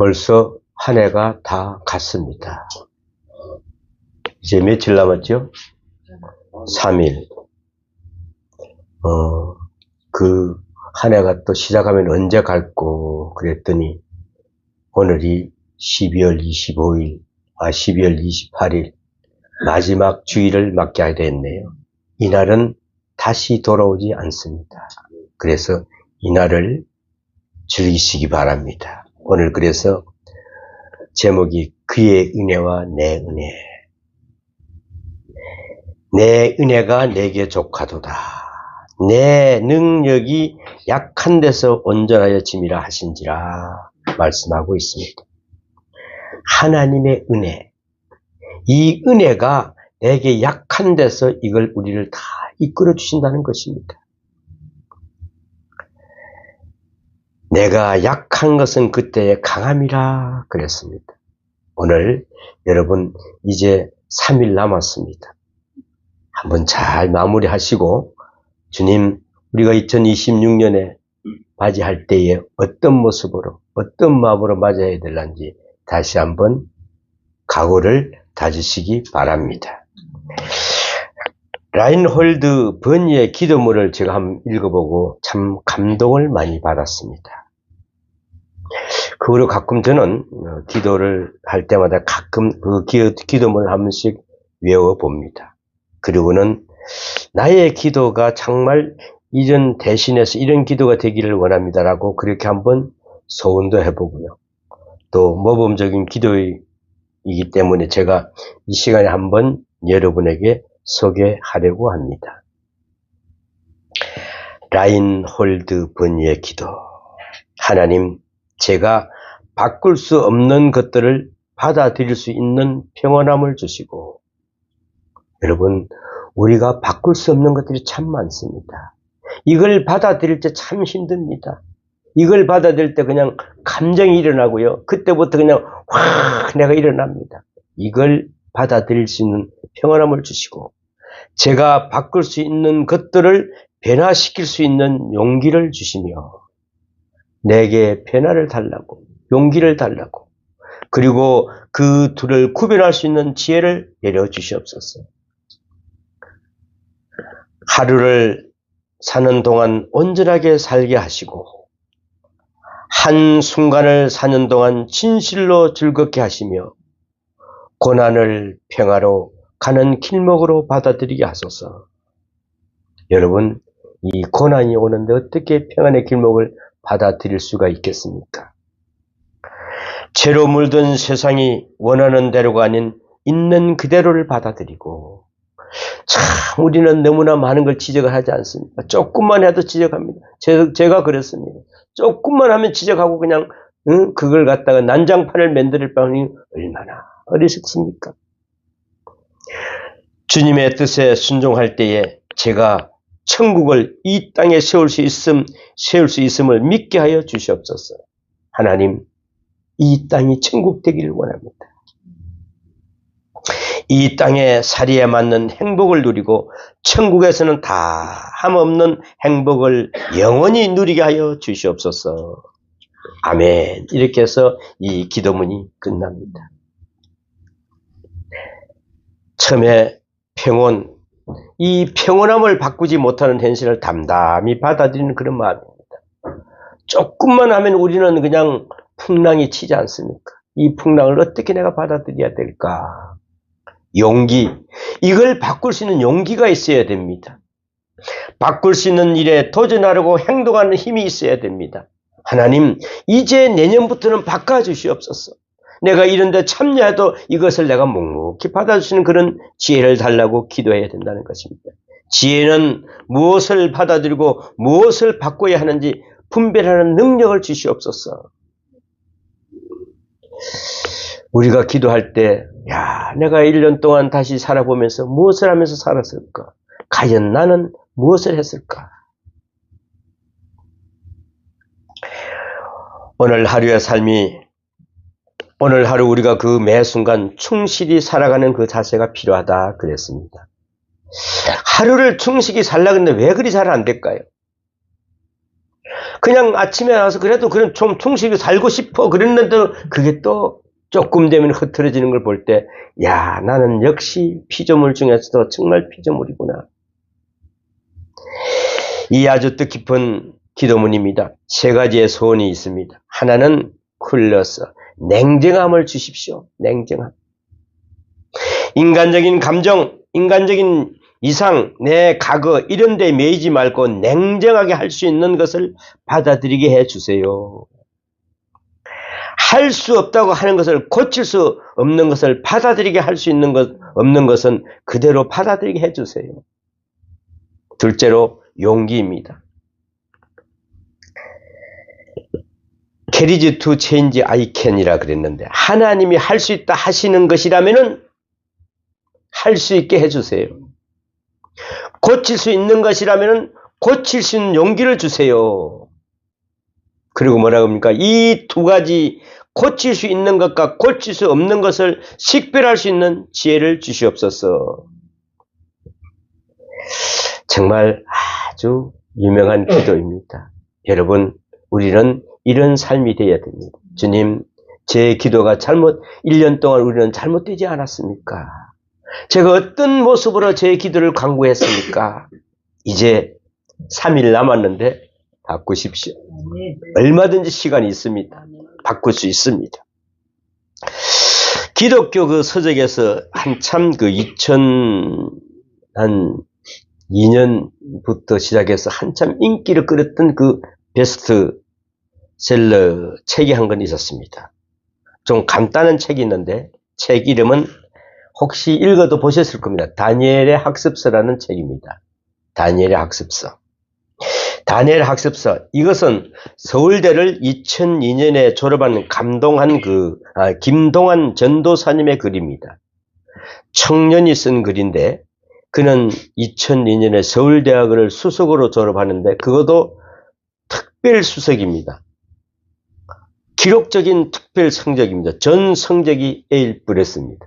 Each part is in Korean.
벌써 한 해가 다 갔습니다. 이제 며칠 남았죠? 3일. 그 한 해가 또 시작하면 언제 갈고 그랬더니 오늘이 12월 28일 마지막 주일을 맞게 됐네요. 이날은 다시 돌아오지 않습니다. 그래서 이날을 즐기시기 바랍니다. 오늘 그래서 제목이 그의 은혜와 내 은혜. 내 은혜가 내게 족하도다. 내 능력이 약한 데서 온전하여 짐이라 하신지라 말씀하고 있습니다. 하나님의 은혜. 이 은혜가 내게 약한 데서 이걸 우리를 다 이끌어 주신다는 것입니다. 내가 약한 것은 그때의 강함이라 그랬습니다. 오늘 여러분 이제 3일 남았습니다. 한번 잘 마무리하시고 주님 우리가 2026년에 맞이할 때에 어떤 모습으로 어떤 마음으로 맞아야 될런지 다시 한번 각오를 다지시기 바랍니다. 라인홀드 번니의 기도문을 제가 한번 읽어보고 참 감동을 많이 받았습니다. 그 후로 가끔 저는 기도를 할 때마다 가끔 그 기도문을 한 번씩 외워봅니다. 그리고는 나의 기도가 정말 이런 대신해서 이런 기도가 되기를 원합니다라고 그렇게 한번 소원도 해보고요. 또 모범적인 기도이기 때문에 제가 이 시간에 한번 여러분에게 소개하려고 합니다. 라인홀드 번니의 기도. 하나님, 제가 바꿀 수 없는 것들을 받아들일 수 있는 평온함을 주시고, 여러분, 우리가 바꿀 수 없는 것들이 참 많습니다. 이걸 받아들일 때 참 힘듭니다. 이걸 받아들일 때 그냥 감정이 일어나고요. 그때부터 그냥 확 내가 일어납니다. 이걸 받아들일 수 있는 평온함을 주시고 제가 바꿀 수 있는 것들을 변화시킬 수 있는 용기를 주시며 내게 변화를 달라고 용기를 달라고 그리고 그 둘을 구별할 수 있는 지혜를 내려주시옵소서. 하루를 사는 동안 온전하게 살게 하시고 한순간을 사는 동안 진실로 즐겁게 하시며 고난을 평화로 가는 길목으로 받아들이게 하소서. 여러분, 이 고난이 오는데 어떻게 평안의 길목을 받아들일 수가 있겠습니까? 죄로 물든 세상이 원하는 대로가 아닌 있는 그대로를 받아들이고 참 우리는 너무나 많은 걸 지적을 하지 않습니까? 조금만 해도 지적합니다. 제가 그랬습니다. 조금만 하면 지적하고 그냥 그걸 갖다가 난장판을 만들 바니 얼마나 어리석습니까? 주님의 뜻에 순종할 때에 제가 천국을 이 땅에 세울 수 있음을 믿게 하여 주시옵소서. 하나님, 이 땅이 천국 되기를 원합니다. 이 땅의 살이에 맞는 행복을 누리고 천국에서는 다함 없는 행복을 영원히 누리게 하여 주시옵소서. 아멘. 이렇게 해서 이 기도문이 끝납니다. 처음에 평온, 이 평온함을 바꾸지 못하는 현실을 담담히 받아들이는 그런 마음입니다. 조금만 하면 우리는 그냥 풍랑이 치지 않습니까? 이 풍랑을 어떻게 내가 받아들여야 될까? 용기, 이걸 바꿀 수 있는 용기가 있어야 됩니다. 바꿀 수 있는 일에 도전하려고 행동하는 힘이 있어야 됩니다. 하나님, 이제 내년부터는 바꿔주시옵소서. 내가 이런 데 참여해도 이것을 내가 묵묵히 받아주시는 그런 지혜를 달라고 기도해야 된다는 것입니다. 지혜는 무엇을 받아들이고 무엇을 바꿔야 하는지 분별하는 능력을 주시옵소서. 우리가 기도할 때 내가 1년 동안 다시 살아보면서 무엇을 하면서 살았을까? 과연 나는 무엇을 했을까? 오늘 하루의 삶이 오늘 하루 우리가 그 매 순간 충실히 살아가는 그 자세가 필요하다 그랬습니다. 하루를 충실히 살려고 했는데 왜 그리 잘 안 될까요? 그냥 아침에 나와서 그래도 그런 좀 충실히 살고 싶어 그랬는데 그게 또 조금 되면 흐트러지는 걸 볼 때, 야, 나는 역시 피조물 중에서도 정말 피조물이구나. 이 아주 뜻깊은 기도문입니다. 세 가지의 소원이 있습니다. 하나는 쿨러서 냉정함을 주십시오. 냉정함. 인간적인 감정, 인간적인 이상, 내 과거 이런 데 매이지 말고 냉정하게 할 수 있는 것을 받아들이게 해주세요. 할 수 없다고 하는 것을, 고칠 수 없는 것을 받아들이게 할 수 있는 것, 없는 것은 그대로 받아들이게 해주세요. 둘째로 용기입니다. Courage to change I can이라 그랬는데, 하나님이 할 수 있다 하시는 것이라면은 할 수 있게 해주세요. 고칠 수 있는 것이라면은 고칠 수 있는 용기를 주세요. 그리고 뭐라고 합니까? 이 두 가지, 고칠 수 있는 것과 고칠 수 없는 것을 식별할 수 있는 지혜를 주시옵소서. 정말 아주 유명한 기도입니다. 여러분, 우리는 이런 삶이 되어야 됩니다. 주님, 제 기도가 1년 동안 우리는 잘못되지 않았습니까? 제가 어떤 모습으로 제 기도를 간구했습니까? 이제 3일 남았는데 바꾸십시오. 얼마든지 시간이 있습니다. 바꿀 수 있습니다. 기독교 그 서적에서 한참 그 2002년부터 시작해서 한참 인기를 끌었던 그 베스트셀러 책이 한 권 있었습니다. 좀 간단한 책이 있는데 책 이름은 혹시 읽어도 보셨을 겁니다. 다니엘의 학습서라는 책입니다. 다니엘의 학습서. 다니엘 학습서. 이것은 서울대를 2002년에 졸업한 김동환 전도사님의 글입니다. 청년이 쓴 글인데 그는 2002년에 서울대학을 수석으로 졸업하는데 그것도 특별 수석입니다. 기록적인 특별 성적입니다. 전 성적이 A+였습니다.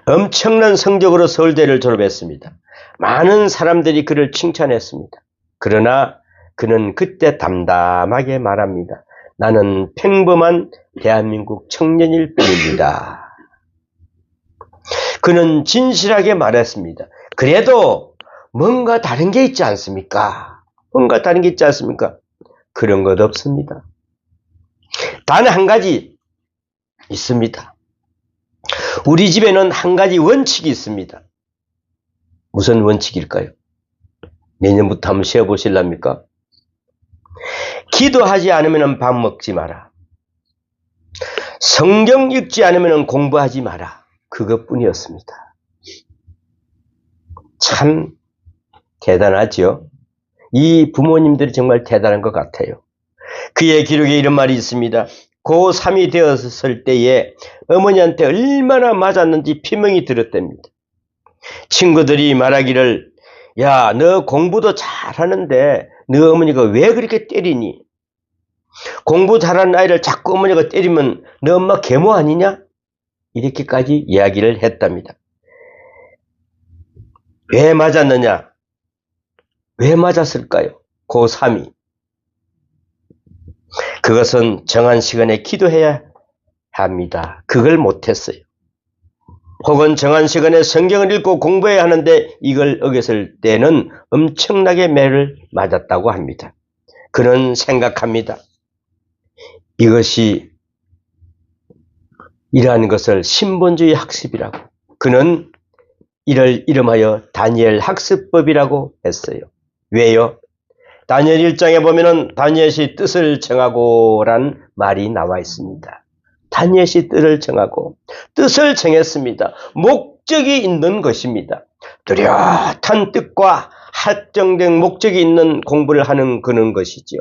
엄청난 성적으로 서울대를 졸업했습니다. 많은 사람들이 그를 칭찬했습니다. 그러나 그는 그때 담담하게 말합니다. 나는 평범한 대한민국 청년일 뿐입니다. 그는 진실하게 말했습니다. 그래도 뭔가 다른 게 있지 않습니까? 뭔가 다른 게 있지 않습니까? 그런 것 없습니다. 단 한 가지 있습니다. 우리 집에는 한 가지 원칙이 있습니다. 무슨 원칙일까요? 내년부터 한번 쉬어보실랍니까? 기도하지 않으면 밥 먹지 마라. 성경 읽지 않으면 공부하지 마라. 그것뿐이었습니다. 참 대단하죠? 이 부모님들이 정말 대단한 것 같아요. 그의 기록에 이런 말이 있습니다. 고3이 되었을 때에 어머니한테 얼마나 맞았는지 피멍이 들었답니다. 친구들이 말하기를 야, 너 공부도 잘하는데 너 어머니가 왜 그렇게 때리니? 공부 잘하는 아이를 자꾸 어머니가 때리면 너 엄마 계모 아니냐? 이렇게까지 이야기를 했답니다. 왜 맞았느냐? 왜 맞았을까요? 고3이. 그것은 정한 시간에 기도해야 합니다. 그걸 못했어요. 혹은 정한 시간에 성경을 읽고 공부해야 하는데 이걸 어겼을 때는 엄청나게 매를 맞았다고 합니다. 그는 생각합니다. 이것이 이러한 것을 신본주의 학습이라고. 그는 이를 이름하여 다니엘 학습법이라고 했어요. 왜요? 다니엘 1장에 보면은 다니엘이 뜻을 정하고라는 말이 나와 있습니다. 다니엘이 뜻을 정했습니다. 목적이 있는 것입니다. 뚜렷한 뜻과 합정된 목적이 있는 공부를 하는 그런 것이죠.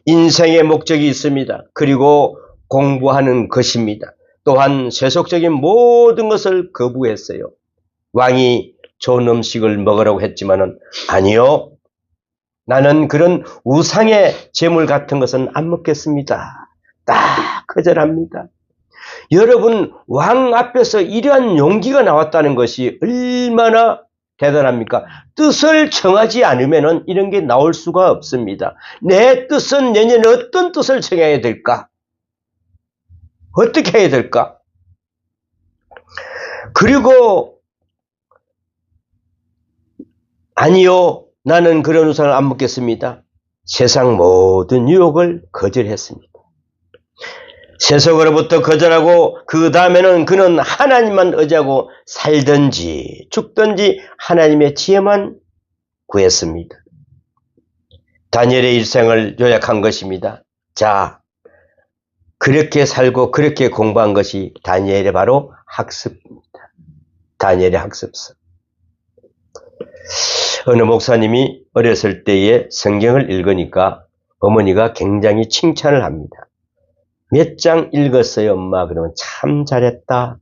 인생의 목적이 있습니다. 그리고 공부하는 것입니다. 또한 세속적인 모든 것을 거부했어요. 왕이 좋은 음식을 먹으라고 했지만은 아니요. 나는 그런 우상의 재물 같은 것은 안 먹겠습니다. 딱 거절합니다. 여러분, 왕 앞에서 이러한 용기가 나왔다는 것이 얼마나 대단합니까? 뜻을 정하지 않으면 이런 게 나올 수가 없습니다. 내 뜻은 내년에 어떤 뜻을 정해야 될까? 어떻게 해야 될까? 그리고 아니요, 나는 그런 우상을 안 먹겠습니다. 세상 모든 유혹을 거절했습니다. 세속으로부터 거절하고 그 다음에는 그는 하나님만 의지하고 살든지 죽든지 하나님의 지혜만 구했습니다. 다니엘의 일생을 요약한 것입니다. 자, 그렇게 살고 그렇게 공부한 것이 다니엘의 바로 학습입니다. 다니엘의 학습서. 어느 목사님이 어렸을 때에 성경을 읽으니까 어머니가 굉장히 칭찬을 합니다. 몇 장 읽었어요, 엄마? 그러면 참 잘했다.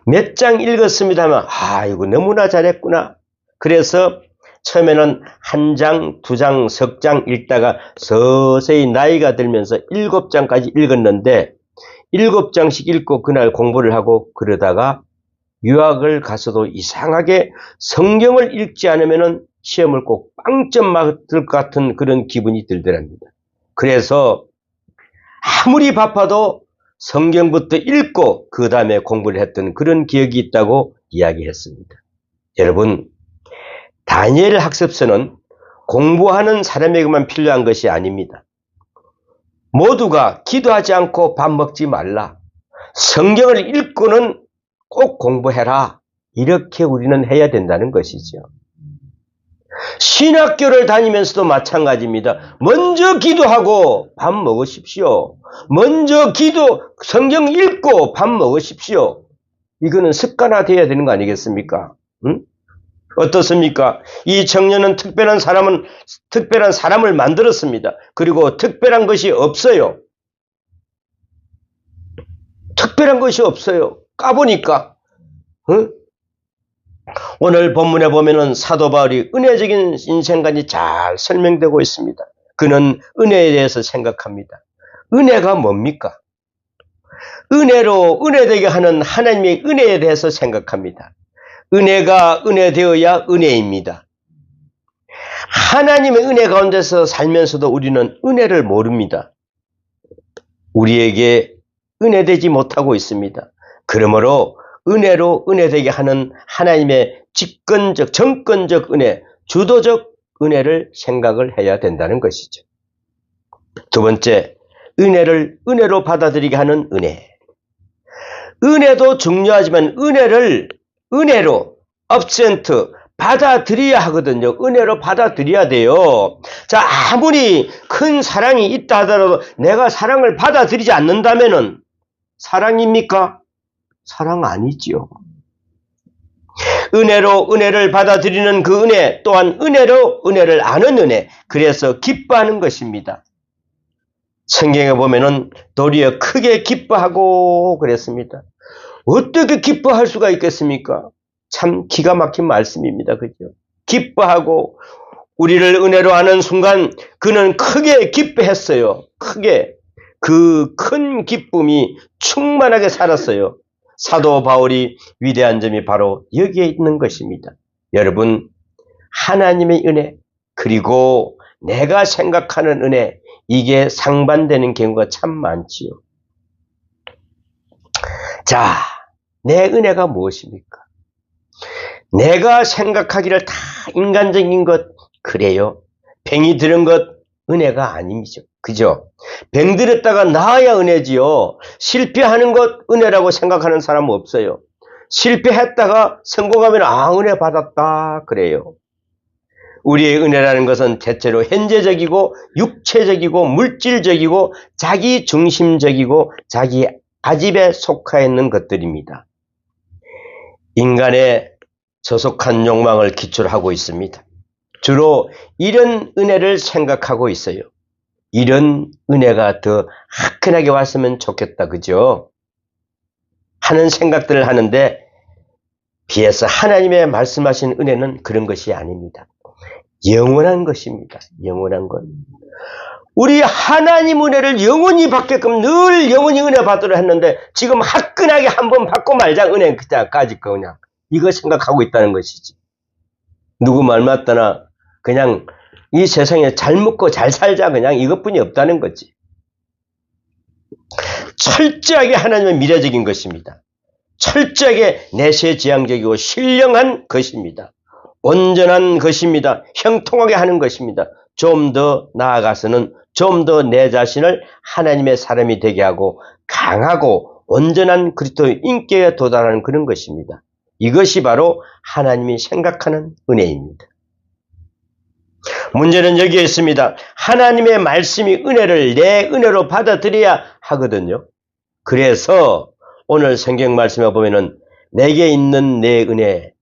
몇 장 읽었습니다 하면 이거 너무나 잘했구나. 그래서 처음에는 한 장, 두 장, 석 장 읽다가 서서히 나이가 들면서 7장까지 읽었는데 7장씩 읽고 그날 공부를 하고 그러다가 유학을 가서도 이상하게 성경을 읽지 않으면 시험을 꼭 빵점 맞을 것 같은 그런 기분이 들더랍니다. 그래서 아무리 바빠도 성경부터 읽고 그 다음에 공부를 했던 그런 기억이 있다고 이야기했습니다. 여러분, 다니엘 학습서는 공부하는 사람에게만 필요한 것이 아닙니다. 모두가 기도하지 않고 밥 먹지 말라. 성경을 읽고는 꼭 공부해라. 이렇게 우리는 해야 된다는 것이죠. 신학교를 다니면서도 마찬가지입니다. 먼저 기도하고 밥 먹으십시오. 먼저 성경 읽고 밥 먹으십시오. 이거는 습관화되어야 되는 거 아니겠습니까? 응? 어떻습니까? 이 청년은 특별한 사람을 만들었습니다. 그리고 특별한 것이 없어요. 특별한 것이 없어요. 까보니까. 응? 오늘 본문에 보면은 사도 바울이 은혜적인 인생관이 잘 설명되고 있습니다. 그는 은혜에 대해서 생각합니다. 은혜가 뭡니까? 은혜로 은혜되게 하는 하나님의 은혜에 대해서 생각합니다. 은혜가 은혜되어야 은혜입니다. 하나님의 은혜 가운데서 살면서도 우리는 은혜를 모릅니다. 우리에게 은혜되지 못하고 있습니다. 그러므로 은혜로 은혜되게 하는 하나님의 직권적, 정권적 은혜, 주도적 은혜를 생각을 해야 된다는 것이죠. 두 번째, 은혜를 은혜로 받아들이게 하는 은혜. 은혜도 중요하지만 은혜로 absent 받아들여야 하거든요. 은혜로 받아들여야 돼요. 자, 아무리 큰 사랑이 있다 하더라도 내가 사랑을 받아들이지 않는다면은 사랑입니까? 사랑 아니지요. 은혜로 은혜를 받아들이는 그 은혜 또한 은혜로 은혜를 아는 은혜. 그래서 기뻐하는 것입니다. 성경에 보면은 도리어 크게 기뻐하고 그랬습니다. 어떻게 기뻐할 수가 있겠습니까? 참 기가 막힌 말씀입니다. 그죠? 기뻐하고 우리를 은혜로 아는 순간 그는 크게 기뻐했어요. 크게. 그 큰 기쁨이 충만하게 살았어요. 사도 바울이 위대한 점이 바로 여기에 있는 것입니다. 여러분, 하나님의 은혜 그리고 내가 생각하는 은혜 이게 상반되는 경우가 참 많지요. 자, 내 은혜가 무엇입니까? 내가 생각하기를 다 인간적인 것 그래요. 병이 들은 것 은혜가 아니죠. 그죠? 병 들었다가 나아야 은혜지요. 실패하는 것 은혜라고 생각하는 사람은 없어요. 실패했다가 성공하면 은혜 받았다 그래요. 우리의 은혜라는 것은 대체로 현재적이고 육체적이고 물질적이고 자기 중심적이고 자기 아집에 속해 있는 것들입니다. 인간의 저속한 욕망을 기초로 하고 있습니다. 주로 이런 은혜를 생각하고 있어요. 이런 은혜가 더 화끈하게 왔으면 좋겠다. 그죠? 하는 생각들을 하는데 비해서 하나님의 말씀하신 은혜는 그런 것이 아닙니다. 영원한 것입니다. 영원한 것. 우리 하나님 은혜를 영원히 받게끔 늘 영원히 은혜 받으려 했는데 지금 화끈하게 한번 받고 말자 은혜까지 그냥 이거 생각하고 있다는 것이지. 누구 말 맞다나 그냥 이 세상에 잘 먹고 잘 살자 그냥 이것뿐이 없다는 거지. 철저하게 하나님의 미래적인 것입니다. 철저하게 내세지향적이고 신령한 것입니다. 온전한 것입니다. 형통하게 하는 것입니다. 좀 더 나아가서는 좀 더 내 자신을 하나님의 사람이 되게 하고 강하고 온전한 그리스도의 인격에 도달하는 그런 것입니다. 이것이 바로 하나님이 생각하는 은혜입니다. 문제는 여기에 있습니다. 하나님의 말씀이 은혜를 내 은혜로 받아들여야 하거든요. 그래서 오늘 성경 말씀에 보면은 내게 있는 내 은혜,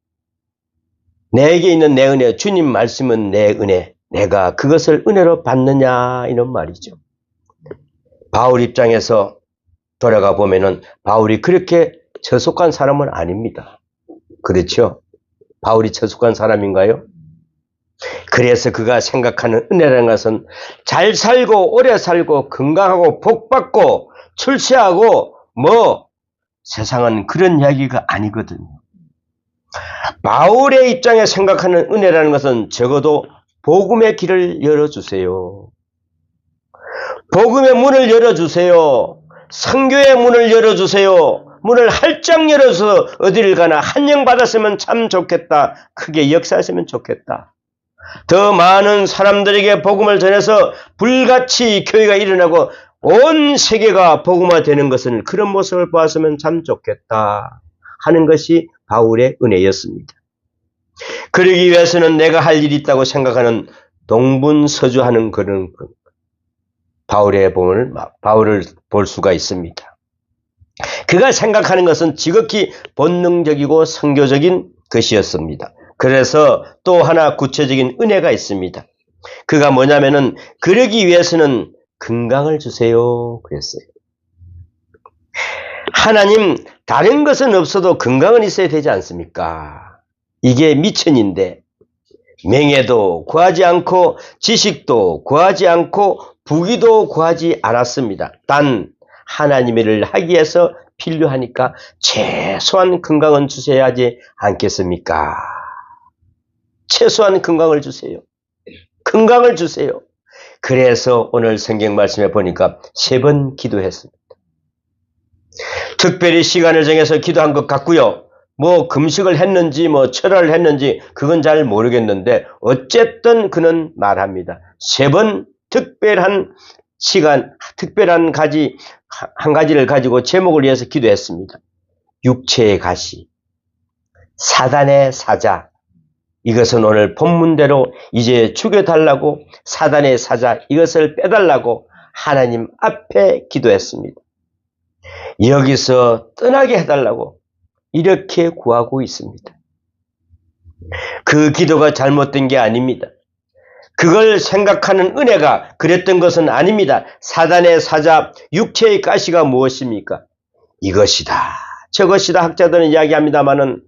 주님 말씀은 내 은혜, 내가 그것을 은혜로 받느냐 이런 말이죠. 바울 입장에서 돌아가 보면은 바울이 그렇게 처속한 사람은 아닙니다. 그렇죠? 바울이 처속한 사람인가요? 그래서 그가 생각하는 은혜라는 것은 잘 살고 오래 살고 건강하고 복받고 출세하고 세상은 그런 이야기가 아니거든요. 바울의 입장에 생각하는 은혜라는 것은 적어도 복음의 길을 열어주세요. 복음의 문을 열어주세요. 선교의 문을 열어주세요. 문을 활짝 열어서 어디를 가나 한영 받았으면 참 좋겠다. 크게 역사했으면 좋겠다. 더 많은 사람들에게 복음을 전해서 불같이 교회가 일어나고 온 세계가 복음화 되는 것은 그런 모습을 보았으면 참 좋겠다 하는 것이 바울의 은혜였습니다. 그러기 위해서는 내가 할 일이 있다고 생각하는 동분서주하는 그런 바울을 볼 수가 있습니다. 그가 생각하는 것은 지극히 본능적이고 선교적인 것이었습니다. 그래서 또 하나 구체적인 은혜가 있습니다. 그가 뭐냐면은 그러기 위해서는 건강을 주세요 그랬어요. 하나님 다른 것은 없어도 건강은 있어야 되지 않습니까? 이게 미천인데 명예도 구하지 않고 지식도 구하지 않고 부귀도 구하지 않았습니다. 단 하나님의 일을 하기 위해서 필요하니까 최소한 건강은 주셔야 하지 않겠습니까? 최소한 건강을 주세요. 건강을 주세요. 그래서 오늘 성경 말씀에 보니까 3번 기도했습니다. 특별히 시간을 정해서 기도한 것 같고요. 금식을 했는지 철화를 했는지 그건 잘 모르겠는데 어쨌든 그는 말합니다. 3번 특별한 시간, 특별한 한 가지를 가지고 제목을 위해서 기도했습니다. 육체의 가시, 사단의 사자, 이것은 오늘 본문대로 이제 죽여달라고 사단의 사자 이것을 빼달라고 하나님 앞에 기도했습니다. 여기서 떠나게 해달라고 이렇게 구하고 있습니다. 그 기도가 잘못된 게 아닙니다. 그걸 생각하는 은혜가 그랬던 것은 아닙니다. 사단의 사자, 육체의 가시가 무엇입니까? 이것이다, 저것이다 학자들은 이야기합니다마는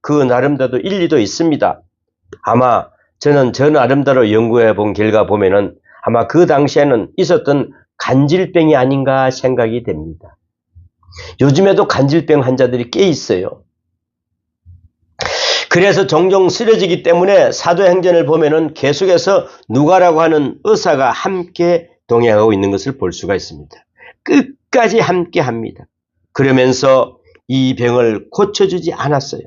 그 나름대로 일리도 있습니다. 아마 저는 저 나름대로 연구해 본 결과 보면은 아마 그 당시에는 있었던 간질병이 아닌가 생각이 됩니다. 요즘에도 간질병 환자들이 꽤 있어요. 그래서 종종 쓰러지기 때문에 사도행전을 보면은 계속해서 누가라고 하는 의사가 함께 동행하고 있는 것을 볼 수가 있습니다. 끝까지 함께 합니다. 그러면서 이 병을 고쳐주지 않았어요.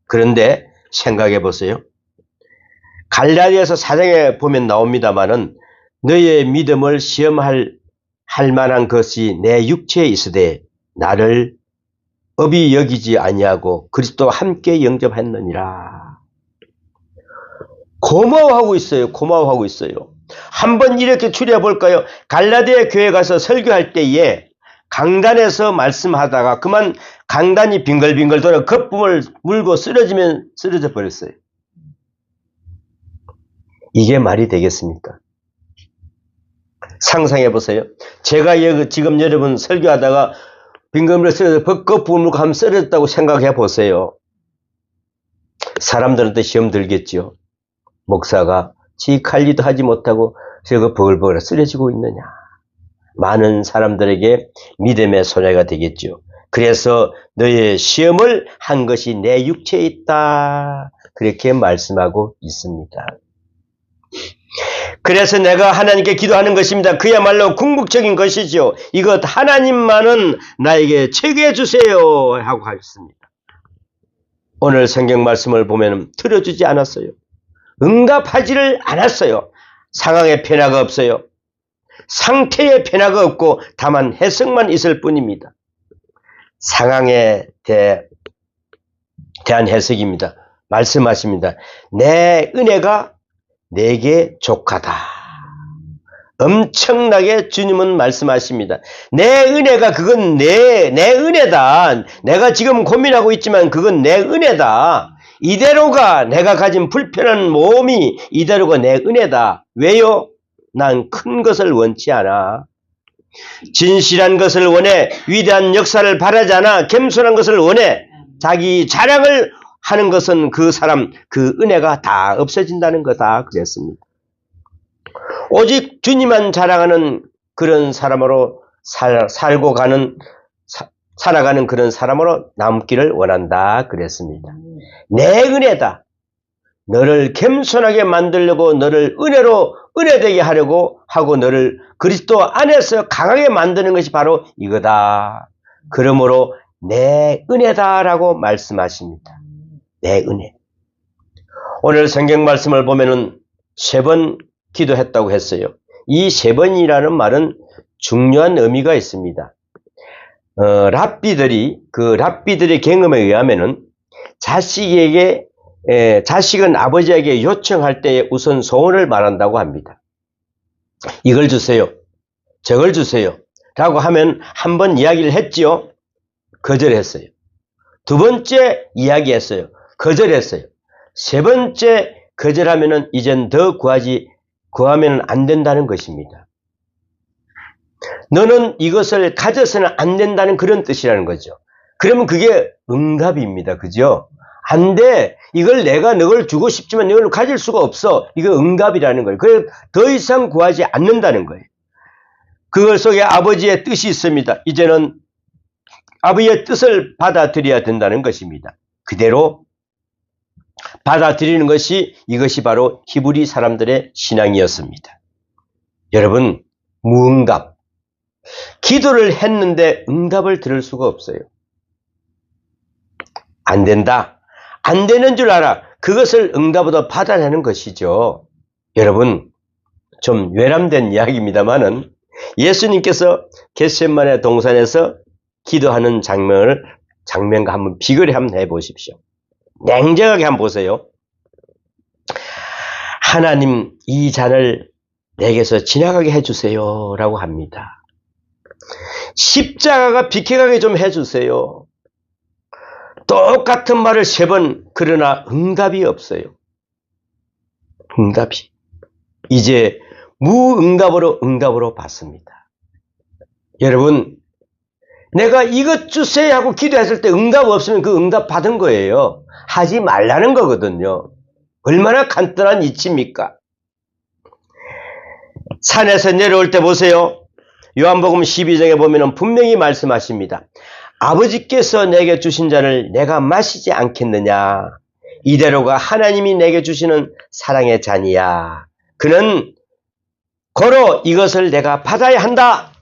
그런데 생각해 보세요. 갈라디아서 4장에 보면 나옵니다마는 너의 믿음을 시험할 만한 것이 내 육체에 있으되 나를 업이 여기지 아니하고 그리스도와 함께 영접했느니라. 고마워하고 있어요. 고마워하고 있어요. 한번 이렇게 추려해 볼까요? 갈라디아 교회 가서 설교할 때에 강단에서 말씀하다가 그만 강단이 빙글빙글 돌아 거품을 물고 쓰러져 버렸어요. 이게 말이 되겠습니까? 상상해 보세요. 제가 지금 여러분 설교하다가 빙글빙글 쓰러져 거품을 물고 하면 쓰러졌다고 생각해 보세요. 사람들한테 시험 들겠죠. 목사가 지 관리도 하지 못하고 저거 버글버글 쓰러지고 있느냐. 많은 사람들에게 믿음의 손해가 되겠죠. 그래서 너의 시험을 한 것이 내 육체에 있다. 그렇게 말씀하고 있습니다. 그래서 내가 하나님께 기도하는 것입니다. 그야말로 궁극적인 것이죠. 이것 하나님만은 나에게 체계해 주세요 하고 하셨습니다. 오늘 성경 말씀을 보면 틀어주지 않았어요. 응답하지를 않았어요. 상황에 변화가 없어요. 상태에 변화가 없고 다만 해석만 있을 뿐입니다. 상황에 대한 해석입니다. 말씀하십니다. 내 은혜가 내게 족하다. 엄청나게 주님은 말씀하십니다. 내 은혜가 그건 내 은혜다. 내가 지금 고민하고 있지만 그건 내 은혜다. 이대로가 내가 가진 불편한 몸이 이대로가 내 은혜다. 왜요? 난 큰 것을 원치 않아. 진실한 것을 원해. 위대한 역사를 바라지 않아. 겸손한 것을 원해. 자기 자랑을 하는 것은 그 사람, 그 은혜가 다 없어진다는 거다. 그랬습니다. 오직 주님만 자랑하는 그런 사람으로 살아가는 그런 사람으로 남기를 원한다. 그랬습니다. 내 은혜다. 너를 겸손하게 만들려고 너를 은혜되게 하려고 하고 너를 그리스도 안에서 강하게 만드는 것이 바로 이거다. 그러므로 내 은혜다라고 말씀하십니다. 내 은혜. 오늘 성경 말씀을 보면은 3번 기도했다고 했어요. 이 3번이라는 말은 중요한 의미가 있습니다. 랍비들의 경험에 의하면은 자식은 아버지에게 요청할 때에 우선 소원을 말한다고 합니다. 이걸 주세요. 저걸 주세요. 라고 하면 한 번 이야기를 했지요. 거절했어요. 2번째 이야기했어요. 거절했어요. 3번째 거절하면은 이젠 더 구하면 안 된다는 것입니다. 너는 이것을 가져서는 안 된다는 그런 뜻이라는 거죠. 그러면 그게 응답입니다. 그죠? 안 돼. 이걸 내가 너를 주고 싶지만 이걸 가질 수가 없어. 이거 응답이라는 거예요. 그래서 더 이상 구하지 않는다는 거예요. 그것 속에 아버지의 뜻이 있습니다. 이제는 아버지의 뜻을 받아들여야 된다는 것입니다. 그대로 받아들이는 것이 이것이 바로 히브리 사람들의 신앙이었습니다. 여러분, 무응답. 기도를 했는데 응답을 들을 수가 없어요. 안 된다. 안 되는 줄 알아. 그것을 응답으로 받아내는 것이죠. 여러분, 좀 외람된 이야기입니다만은 예수님께서 겟세마네 동산에서 기도하는 장면과 한번 비교를 한번 해보십시오. 냉정하게 한번 보세요. 하나님, 이 잔을 내게서 지나가게 해주세요 라고 합니다. 십자가가 비켜가게 좀 해주세요. 똑같은 말을 3번, 그러나 응답이 없어요. 응답이. 이제 무응답으로 응답으로 받습니다. 여러분, 내가 이것 주세요 하고 기도했을 때 응답 없으면 그 응답 받은 거예요. 하지 말라는 거거든요. 얼마나 간단한 이치입니까? 산에서 내려올 때 보세요. 요한복음 12장에 보면 분명히 말씀하십니다. 아버지께서 내게 주신 잔을 내가 마시지 않겠느냐. 이대로가 하나님이 내게 주시는 사랑의 잔이야. 그는 고로 이것을 내가 받아야 한다.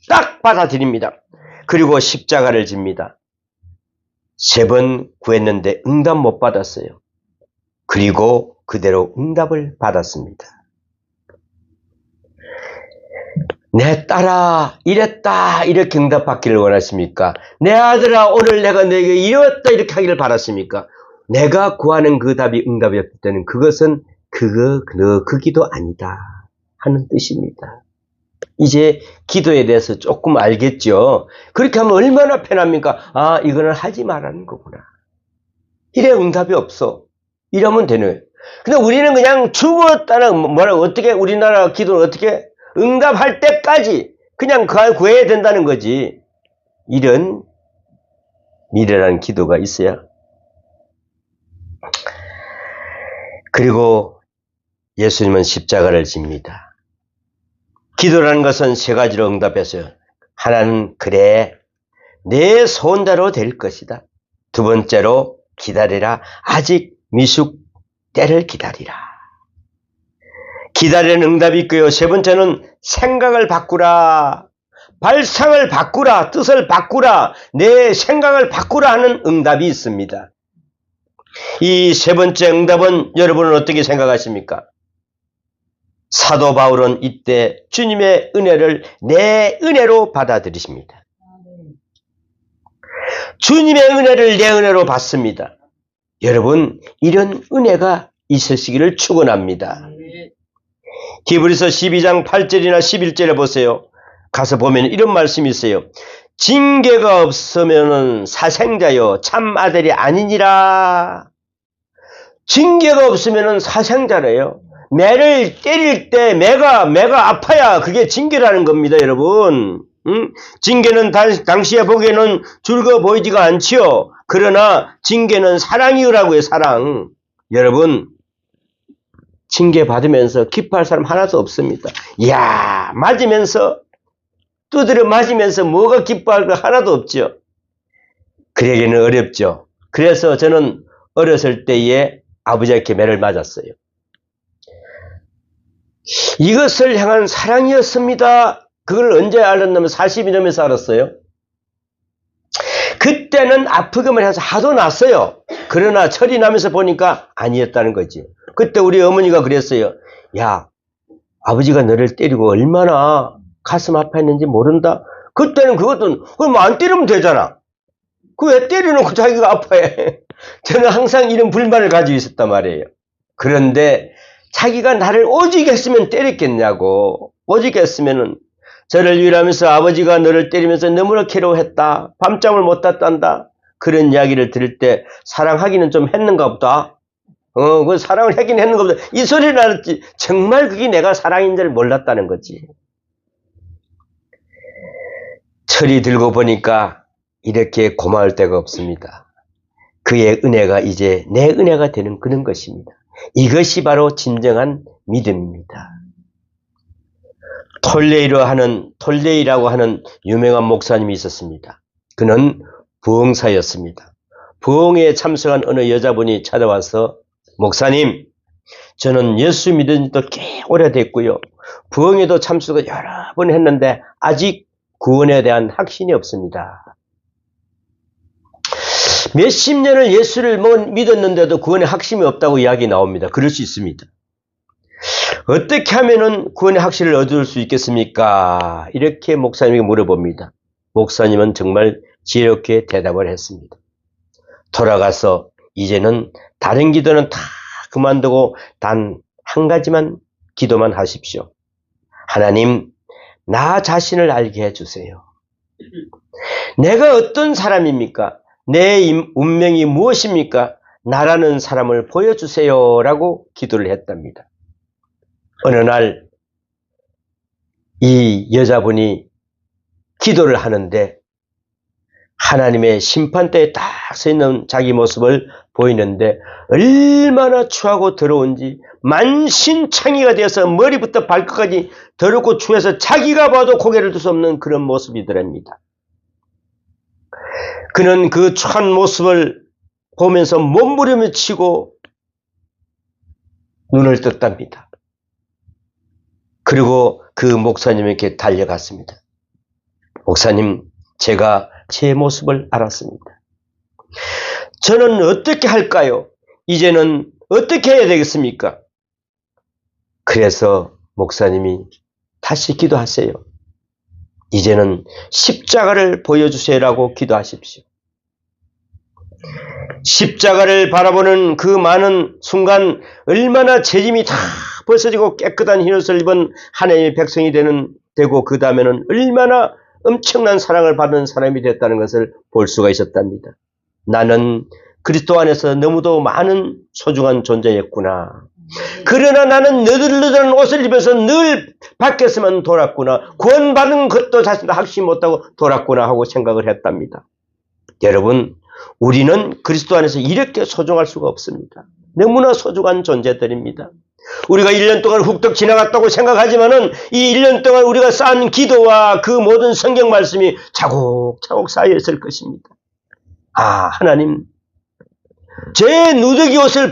딱 받아들입니다. 그리고 십자가를 집니다. 3번 구했는데 응답 못 받았어요. 그리고 그대로 응답을 받았습니다. 내 딸아 이랬다 이렇게 응답받기를 원하십니까? 내 아들아 오늘 내가 너에게 이랬다 이렇게 하기를 바랐습니까? 내가 구하는 그 답이 응답이었을 때는 그것은 그 기도 아니다 하는 뜻입니다. 이제 기도에 대해서 조금 알겠죠? 그렇게 하면 얼마나 편합니까? 아, 이거는 하지 말라는 거구나. 이래 응답이 없어. 이러면 되는 거예요. 근데 우리는 그냥 죽었다는, 어떻게, 우리나라 기도는 어떻게? 응답할 때까지 그냥 구해야 된다는 거지. 이런 미래라는 기도가 있어야. 그리고 예수님은 십자가를 집니다. 기도라는 것은 3가지로 응답했어요. 하나는 그래 내 손자로 될 것이다. 두 번째로 기다리라. 아직 미숙 때를 기다리라. 기다리는 응답이 있고요. 세 번째는 생각을 바꾸라. 발상을 바꾸라. 뜻을 바꾸라. 내 생각을 바꾸라 하는 응답이 있습니다. 이 세 번째 응답은 여러분은 어떻게 생각하십니까? 사도 바울은 이때 주님의 은혜를 내 은혜로 받아들이십니다. 주님의 은혜를 내 은혜로 받습니다. 여러분, 이런 은혜가 있으시기를 축원합니다. 히브리서 12장 8절이나 11절에 보세요. 가서 보면 이런 말씀이 있어요. 징계가 없으면 사생자요 참 아들이 아니니라. 징계가 없으면 사생자래요. 매를 때릴 때 매가 아파야 그게 징계라는 겁니다, 여러분. 징계는 당시에 보기에는 즐거워 보이지가 않지요. 그러나 징계는 사랑이라고요, 사랑. 여러분, 징계 받으면서 기뻐할 사람 하나도 없습니다. 이야, 맞으면서 두드려 맞으면서 뭐가 기뻐할 거 하나도 없죠. 그에게는 어렵죠. 그래서 저는 어렸을 때에 아버지에게 매를 맞았어요. 이것을 향한 사랑이었습니다. 그걸 언제 알았냐면 40이 넘어서 알았어요. 그때는 아프기만 해서 하도 났어요. 그러나 철이 나면서 보니까 아니었다는 거지. 그때 우리 어머니가 그랬어요. 야, 아버지가 너를 때리고 얼마나 가슴 아파했는지 모른다. 그때는 그것도 그럼 안 때리면 되잖아. 그 왜 때려놓고 자기가 아파해. 저는 항상 이런 불만을 가지고 있었단 말이에요. 그런데 자기가 나를 오직 했으면 때렸겠냐고. 오직 했으면은 저를 위로하면서 아버지가 너를 때리면서 너무나 괴로워했다. 밤잠을 못 잤단다. 그런 이야기를 들을 때 사랑하기는 좀 했는가 보다. 그 사랑을 하긴 했는가 보다. 이 소리를 알았지. 정말 그게 내가 사랑인 줄 몰랐다는 거지. 철이 들고 보니까 이렇게 고마울 데가 없습니다. 그의 은혜가 이제 내 은혜가 되는 그런 것입니다. 이것이 바로 진정한 믿음입니다. 톨레이라고 하는 유명한 목사님이 있었습니다. 그는 부흥사였습니다. 부흥회에 참석한 어느 여자분이 찾아와서 목사님, 저는 예수 믿은 지도 꽤 오래됐고요. 부흥회도 참석을 여러 번 했는데 아직 구원에 대한 확신이 없습니다. 몇십 년을 예수를 믿었는데도 구원의 확신이 없다고 이야기 나옵니다. 그럴 수 있습니다. 어떻게 하면은 구원의 확신을 얻을 수 있겠습니까? 이렇게 목사님에게 물어봅니다. 목사님은 정말 지혜롭게 대답을 했습니다. 돌아가서 이제는 다른 기도는 다 그만두고 단 한 가지만 기도만 하십시오. 하나님, 나 자신을 알게 해주세요. 내가 어떤 사람입니까? 내 운명이 무엇입니까? 나라는 사람을 보여주세요. 라고 기도를 했답니다. 어느 날 이 여자분이 기도를 하는데 하나님의 심판대에 딱 서 있는 자기 모습을 보이는데 얼마나 추하고 더러운지 만신창이가 되어서 머리부터 발끝까지 더럽고 추해서 자기가 봐도 고개를 들 수 없는 그런 모습이더랍니다. 그는 그 추한 모습을 보면서 몸부림을 치고 눈을 떴답니다. 그리고 그 목사님에게 달려갔습니다. 목사님, 제가 제 모습을 알았습니다. 저는 어떻게 할까요? 이제는 어떻게 해야 되겠습니까? 그래서 목사님이 다시 기도하세요. 이제는 십자가를 보여주세요라고 기도하십시오. 십자가를 바라보는 그 많은 순간 얼마나 죄짐이 다 벗어지고 깨끗한 흰옷을 입은 하나님의 백성이 되고 그 다음에는 얼마나 엄청난 사랑을 받는 사람이 됐다는 것을 볼 수가 있었답니다. 나는 그리스도 안에서 너무도 많은 소중한 존재였구나. 그러나 나는 너덜너덜한 옷을 입어서 늘 밖에서만 돌았구나. 구원받은 것도 자신도 확신 못하고 돌았구나 하고 생각을 했답니다. 여러분, 우리는 그리스도 안에서 이렇게 소중할 수가 없습니다. 너무나 소중한 존재들입니다. 우리가 1년 동안 훅떡 지나갔다고 생각하지만은 이 1년 동안 우리가 쌓은 기도와 그 모든 성경 말씀이 차곡차곡 쌓여 있을 것입니다. 아, 하나님, 제 누더기 옷을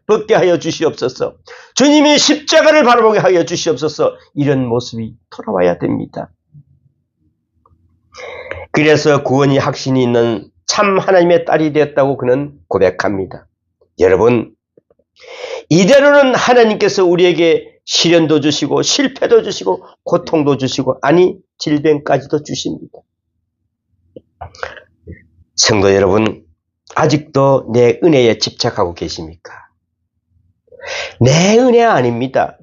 벗게 하여 주시옵소서. 주님이 십자가를 바라보게 하여 주시옵소서. 이런 모습이 돌아와야 됩니다. 그래서 구원이 확신이 있는 참 하나님의 딸이 되었다고 그는 고백합니다. 여러분, 이대로는 하나님께서 우리에게 시련도 주시고 실패도 주시고 고통도 주시고 아니 질병까지도 주십니다. 성도 여러분, 아직도 내 은혜에 집착하고 계십니까? 내 은혜 아닙니다.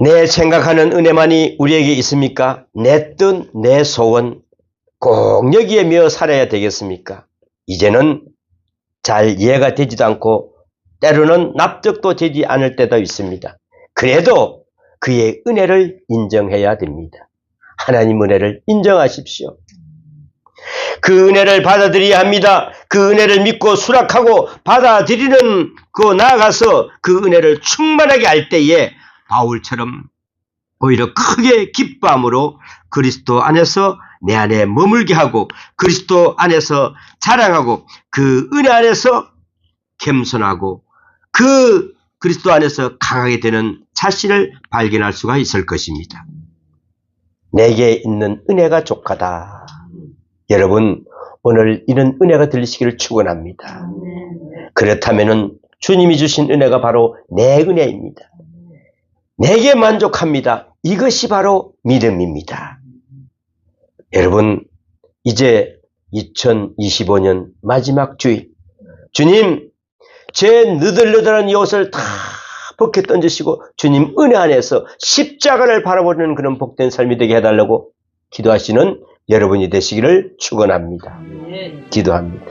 내 생각하는 은혜만이 우리에게 있습니까? 내 뜻, 내 소원 꼭 여기에 매어 살아야 되겠습니까? 이제는 잘 이해가 되지도 않고 때로는 납득도 되지 않을 때도 있습니다. 그래도 그의 은혜를 인정해야 됩니다. 하나님 은혜를 인정하십시오. 그 은혜를 받아들여야 합니다. 그 은혜를 믿고 수락하고 받아들이는 그 나아가서 그 은혜를 충만하게 할 때에 바울처럼 오히려 크게 기뻐함으로 그리스도 안에서 내 안에 머물게 하고 그리스도 안에서 자랑하고 그 은혜 안에서 겸손하고 그 그리스도 안에서 강하게 되는 자신을 발견할 수가 있을 것입니다. 내게 있는 은혜가 족하다. 여러분, 오늘 이런 은혜가 들리시기를 축원합니다. 그렇다면은 주님이 주신 은혜가 바로 내 은혜입니다. 내게 만족합니다. 이것이 바로 믿음입니다. 여러분, 이제 2025년 마지막 주일, 주님, 제 느들느들한 이 옷을 다 벗겨 던지시고 주님 은혜 안에서 십자가를 바라보는 그런 복된 삶이 되게 해달라고 기도하시는 여러분이 되시기를 축원합니다. 기도합니다.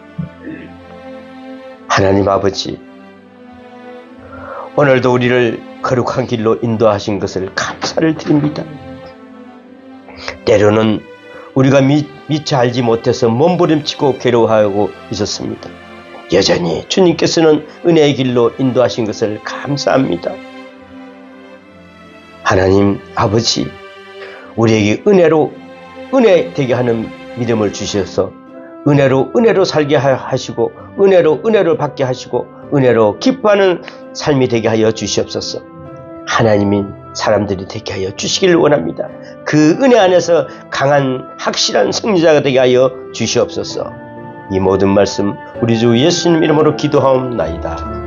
하나님 아버지, 오늘도 우리를 거룩한 길로 인도하신 것을 감사를 드립니다. 때로는 우리가 미처 알지 못해서 몸부림치고 괴로워하고 있었습니다. 여전히 주님께서는 은혜의 길로 인도하신 것을 감사합니다. 하나님 아버지, 우리에게 은혜 되게 하는 믿음을 주셔서 은혜로 살게 하시고 은혜를 받게 하시고 은혜로 기뻐하는 삶이 되게 하여 주시옵소서. 하나님이 사람들이 되게 하여 주시기를 원합니다. 그 은혜 안에서 강한 확실한 승리자가 되게 하여 주시옵소서. 이 모든 말씀 우리 주 예수님 이름으로 기도하옵나이다.